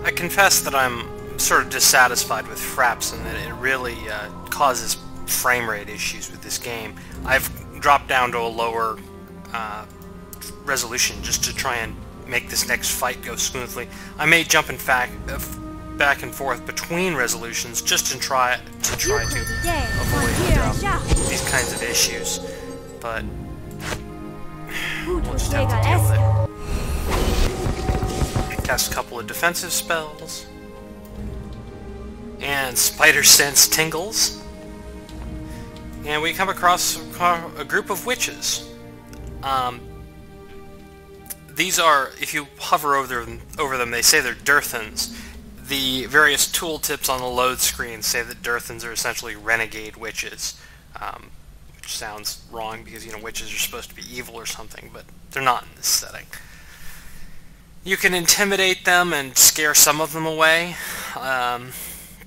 I confess that I'm sort of dissatisfied with Fraps and that it really causes frame rate issues with this game. I've dropped down to a lower resolution just to try and make this next fight go smoothly. I may jump in fact back and forth between resolutions just to try to avoid these kinds of issues, but we'll just have to deal with it. Cast a couple of defensive spells, and Spider Sense tingles, and we come across a group of witches. These are, if you hover over them, they say they're Durthans. The various tooltips on the load screen say that Durthans are essentially renegade witches, which sounds wrong because, you know, witches are supposed to be evil or something, but they're not in this setting. You can intimidate them and scare some of them away,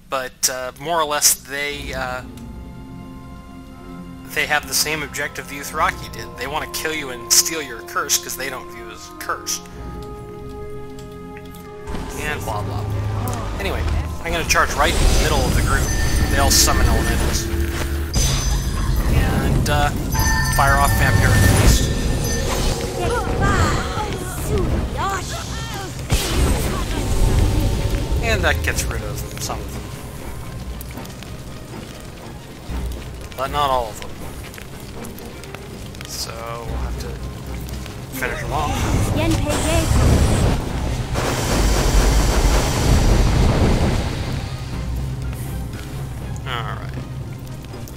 but more or less they have the same objective the Uthraki did. They want to kill you and steal your curse because they don't view it as cursed. And blah blah. Anyway, I'm going to charge right in the middle of the group. They all summon elementals. And fire off Vampiric Feast. And that gets rid of some of them. But not all of them. So we'll have to finish them off. Alright.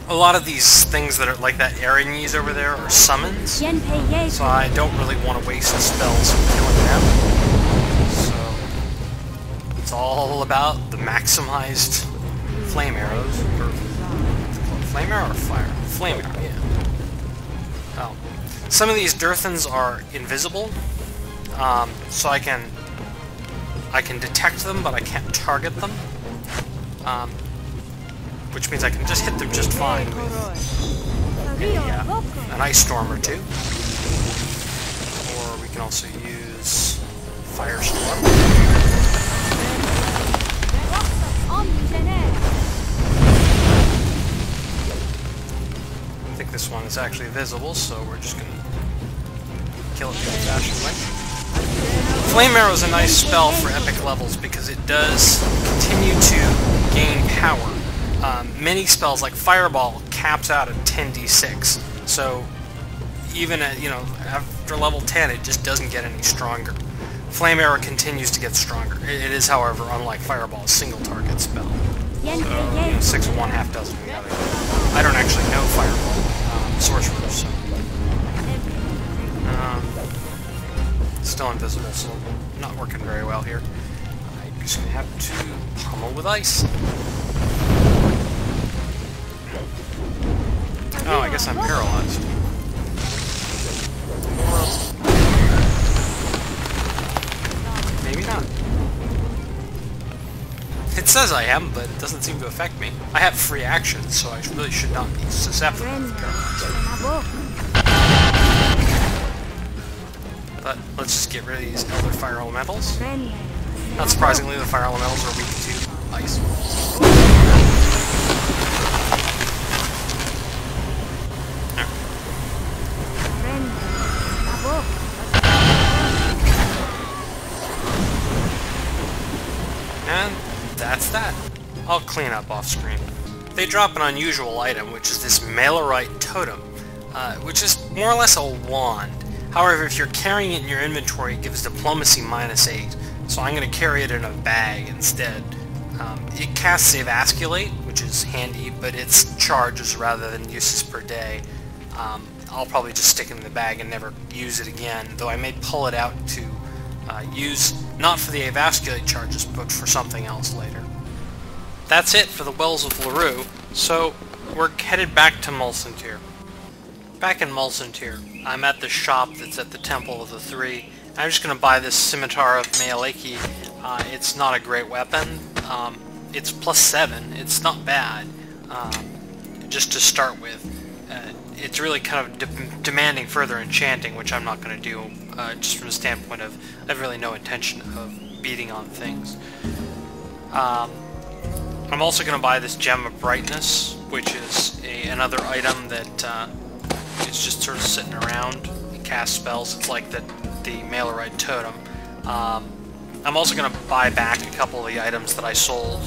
A lot of these things that are like that Aranis over there are summons, so I don't really want to waste spells killing them. So it's all about the maximized flame arrows. Or, flame arrow or fire? Flame arrow, yeah. Oh. Some of these Durthans are invisible, so I can detect them, but I can't target them. Which means I can just hit them just fine with an ice storm or two. Or we can also use firestorm. I think this one is actually visible, so we're just gonna kill it the old-fashioned way. Flame Arrow is a nice spell for epic levels because it does continue to gain power. Many spells like Fireball caps out at 10d6, so even at, after level 10 it just doesn't get any stronger. Flame Arrow continues to get stronger. It is, however, unlike Fireball, a single target spell. So, 6 of one, half dozen of the other. I don't actually know Fireball, sorcerer, so... still invisible, so not working very well here. I'm just gonna have to pummel with ice. Oh, I guess I'm paralyzed. Maybe not. It says I am, but it doesn't seem to affect me. I have free actions, so I really should not be susceptible to paralyzed. But let's just get rid of these Elder Fire Elementals. Not surprisingly, the Fire Elementals are weak to ice. And that's that. I'll clean up off screen. They drop an unusual item, which is this Malerite Totem, which is more or less a wand. However, if you're carrying it in your inventory, it gives Diplomacy -8, so I'm going to carry it in a bag instead. It casts Evasculate, which is handy, but its charges rather than uses per day. I'll probably just stick it in the bag and never use it again, though I may pull it out to use, not for the Evasculate charges, but for something else later. That's it for the Wells of Lurue, so we're headed back to Mulcentir. Back in Mulcentir, I'm at the shop that's at the Temple of the Three. I'm just going to buy this Scimitar of Mealeki. It's not a great weapon. It's +7. It's not bad, just to start with. It's really kind of demanding further enchanting, which I'm not going to do, just from the standpoint of I have really no intention of beating on things. I'm also going to buy this Gem of Brightness, which is another item that is just sort of sitting around. It casts spells. It's like the Malerite Totem. I'm also going to buy back a couple of the items that I sold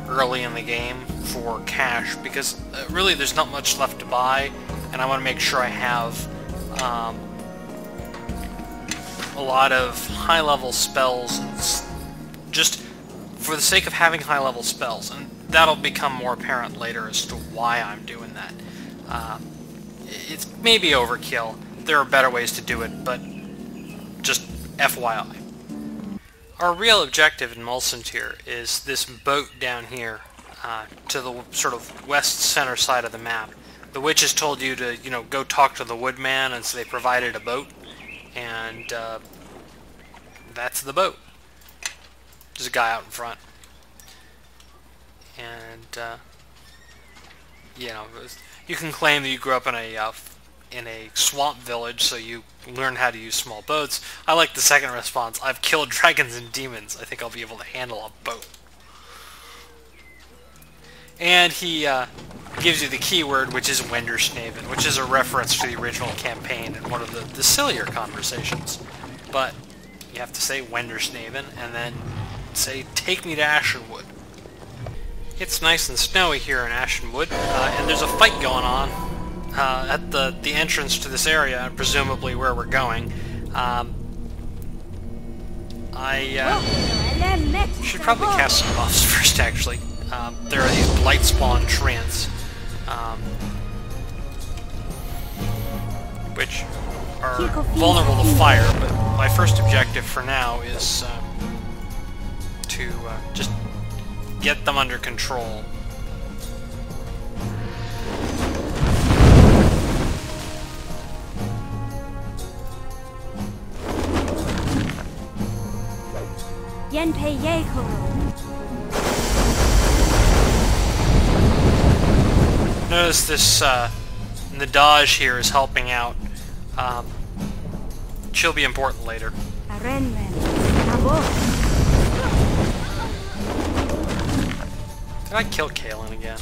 early in the game for cash, because really there's not much left to buy, and I want to make sure I have a lot of high-level spells, and just for the sake of having high-level spells, and that'll become more apparent later as to why I'm doing that. It's maybe overkill. There are better ways to do it, but just FYI. Our real objective in Mulsantir is this boat down here, to the sort of west center side of the map. The witches told you to, go talk to the woodman, and so they provided a boat, and that's the boat. There's a guy out in front. And, you can claim that you grew up in a swamp village, so you learn how to use small boats. I like the second response. I've killed dragons and demons. I think I'll be able to handle a boat. And he gives you the keyword, which is Wendersnaven, which is a reference to the original campaign and one of the sillier conversations. But you have to say Wendersnaven, and then say, take me to Ashenwood. It's nice and snowy here in Ashenwood, and there's a fight going on at the entrance to this area, and presumably where we're going. I should probably cast some buffs first, actually. There are these blight spawn treants, which are vulnerable to fire, but my first objective for now is to just get them under control. Notice this Nadaj here is helping out. She'll be important later. Did I kill Kaelin again?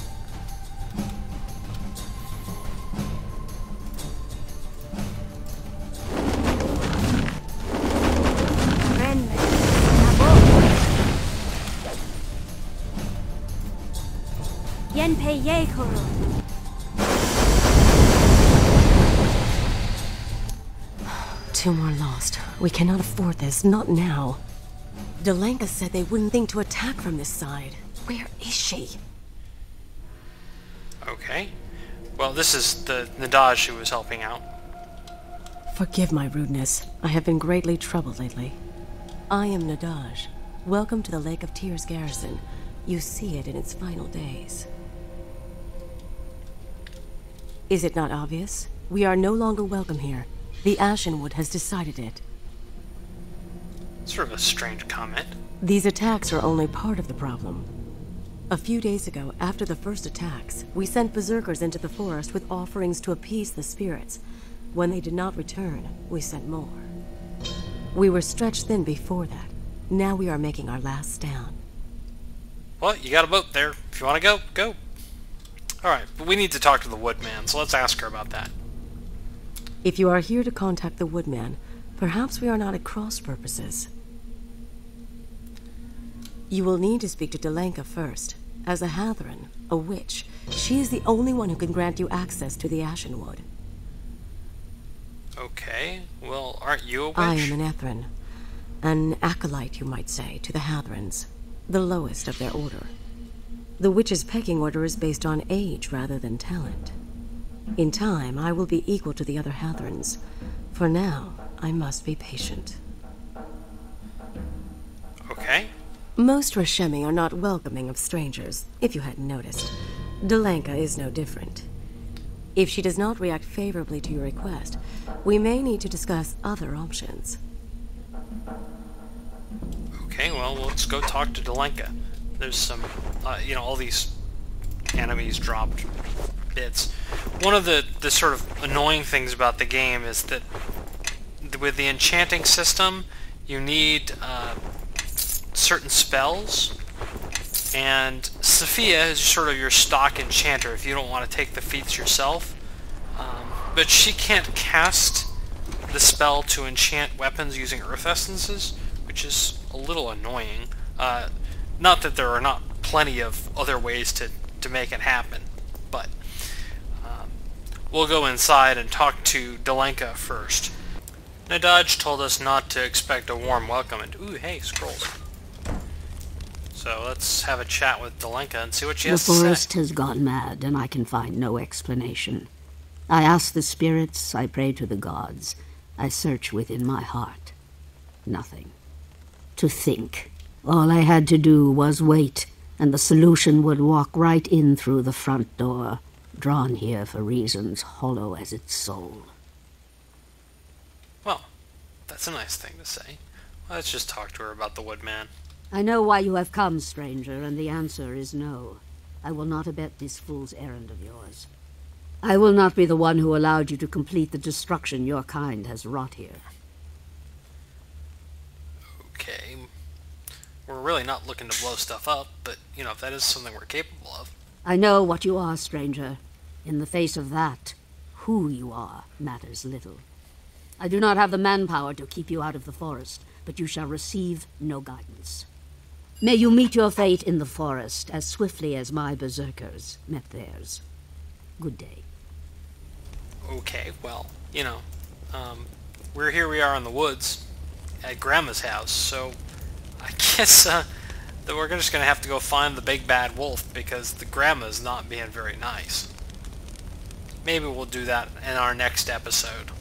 Two more lost. We cannot afford this, not now. Delenka said they wouldn't think to attack from this side. Where is she? Okay. Well, this is the Nadaj who was helping out. Forgive my rudeness. I have been greatly troubled lately. I am Nadaj. Welcome to the Lake of Tears garrison. You see it in its final days. Is it not obvious? We are no longer welcome here. The Ashenwood has decided it. Sort of a strange comment. These attacks are only part of the problem. A few days ago, after the first attacks, we sent berserkers into the forest with offerings to appease the spirits. When they did not return, we sent more. We were stretched thin before that. Now we are making our last stand. Well, you got a boat there. If you want to go, go. Alright, but we need to talk to the Woodman, so let's ask her about that. If you are here to contact the Woodman, perhaps we are not at cross purposes. You will need to speak to Delenka first. As a Hatheran, a witch, she is the only one who can grant you access to the Ashenwood. Okay, well, aren't you a witch? I am an Ethran. An acolyte, you might say, to the Hatherans. The lowest of their order. The witch's pecking order is based on age rather than talent. In time, I will be equal to the other Hatherans. For now, I must be patient. Okay. Most Rashemi are not welcoming of strangers, if you hadn't noticed. Delenka is no different. If she does not react favorably to your request, we may need to discuss other options. Okay, well, let's go talk to Delenka. There's some, all these enemies dropped bits. One of the sort of annoying things about the game is that with the enchanting system, you need certain spells, and Sophia is sort of your stock enchanter if you don't want to take the feats yourself. But she can't cast the spell to enchant weapons using earth essences, which is a little annoying. Not that there are not plenty of other ways to make it happen, but we'll go inside and talk to Delenka first. Nadaj told us not to expect a warm welcome, and ooh, hey, scrolls. So let's have a chat with Delenka and see what she has to say. The forest has gone mad, and I can find no explanation. I ask the spirits, I pray to the gods, I search within my heart. Nothing. To think. All I had to do was wait, and the solution would walk right in through the front door, drawn here for reasons hollow as its soul. Well, that's a nice thing to say. Let's just talk to her about the Woodman. I know why you have come, stranger, and the answer is no. I will not abet this fool's errand of yours. I will not be the one who allowed you to complete the destruction your kind has wrought here. Okay. We're really not looking to blow stuff up, but, you know, if that is something we're capable of. I know what you are, stranger. In the face of that, who you are matters little. I do not have the manpower to keep you out of the forest, but you shall receive no guidance. May you meet your fate in the forest as swiftly as my berserkers met theirs. Good day. Okay, well, you know, here we are in the woods at Grandma's house, so I guess that we're just going to have to go find the big bad wolf because the grandma's not being very nice. Maybe we'll do that in our next episode.